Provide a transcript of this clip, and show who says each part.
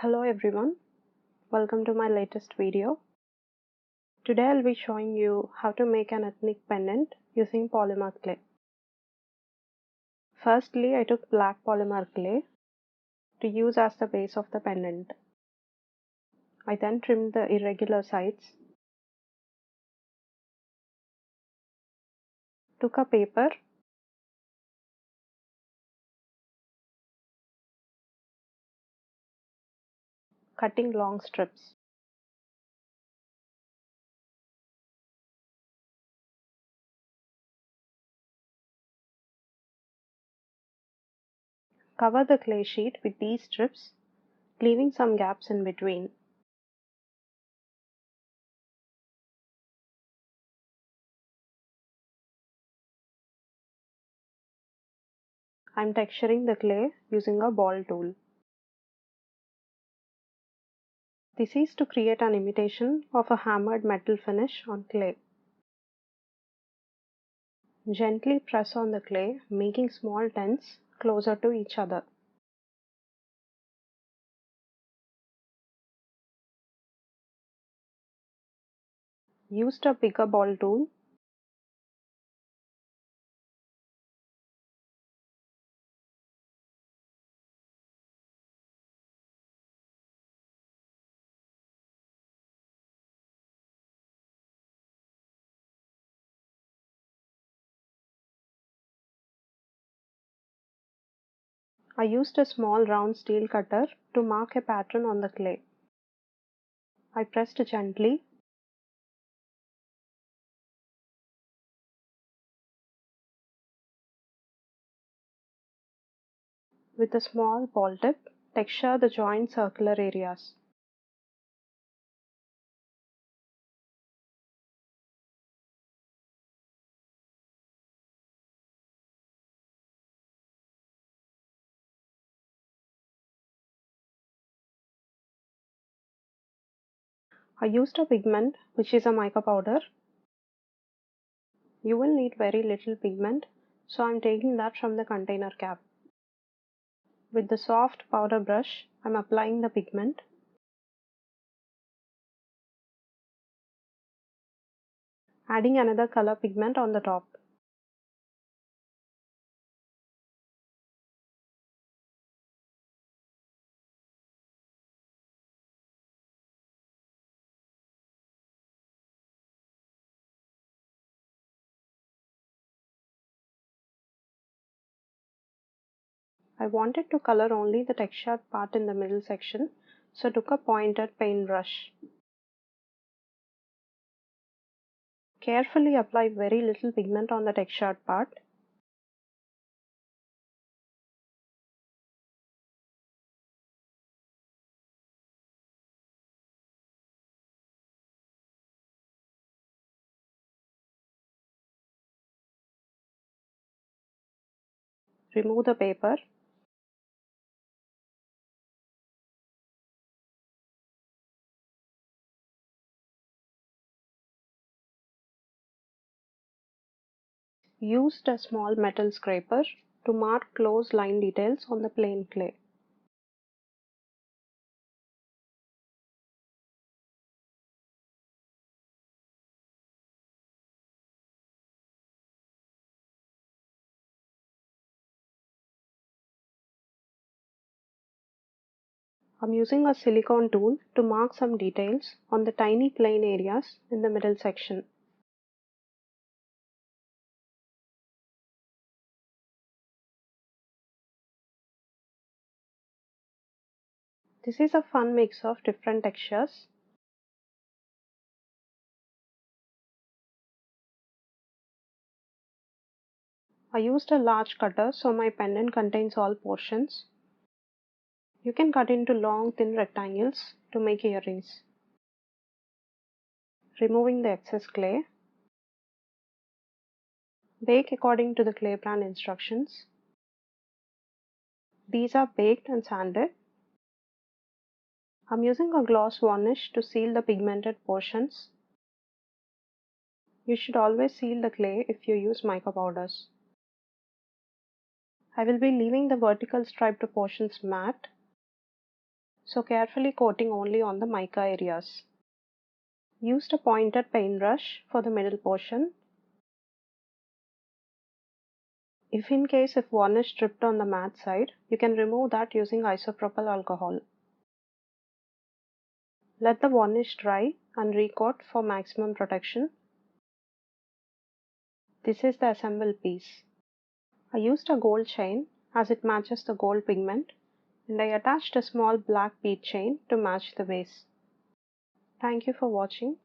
Speaker 1: Hello everyone, welcome to my latest video. Today I'll be showing you how to make an ethnic pendant using polymer clay. Firstly, I took black polymer clay to use as the base of the pendant. I then trimmed the irregular sides, took a paper, cutting long strips. Cover the clay sheet with these strips, leaving some gaps in between. I'm texturing the clay using a ball tool. This is to create an imitation of a hammered metal finish on clay. Gently press on the clay, making small dents closer to each other. Used a bigger ball tool. I used a small round steel cutter to mark a pattern on the clay. I pressed gently. With a small ball tip, texture the joint circular areas. I used a pigment which is a mica powder. You will need very little pigment, so I'm taking that from the container cap. With the soft powder brush, I'm applying the pigment. Adding another color pigment on the top. I wanted to color only the textured part in the middle section, so took a pointed paintbrush. Carefully apply very little pigment on the textured part. Remove the paper. Used a small metal scraper to mark close line details on the plain clay. I'm using a silicone tool to mark some details on the tiny plain areas in the middle section. This is a fun mix of different textures. I used a large cutter so my pendant contains all portions. You can cut into long thin rectangles to make earrings. Removing the excess clay. Bake according to the clay brand instructions. These are baked and sanded. I'm using a gloss varnish to seal the pigmented portions. You should always seal the clay if you use mica powders. I will be leaving the vertical striped portions matte. so carefully coating only on the mica areas. Used a pointed paintbrush for the middle portion. If varnish dripped on the matte side, you can remove that using isopropyl alcohol. Let the varnish dry and recoat for maximum protection. This is the assembled piece. I used a gold chain as it matches the gold pigment, and I attached a small black bead chain to match the base. Thank you for watching.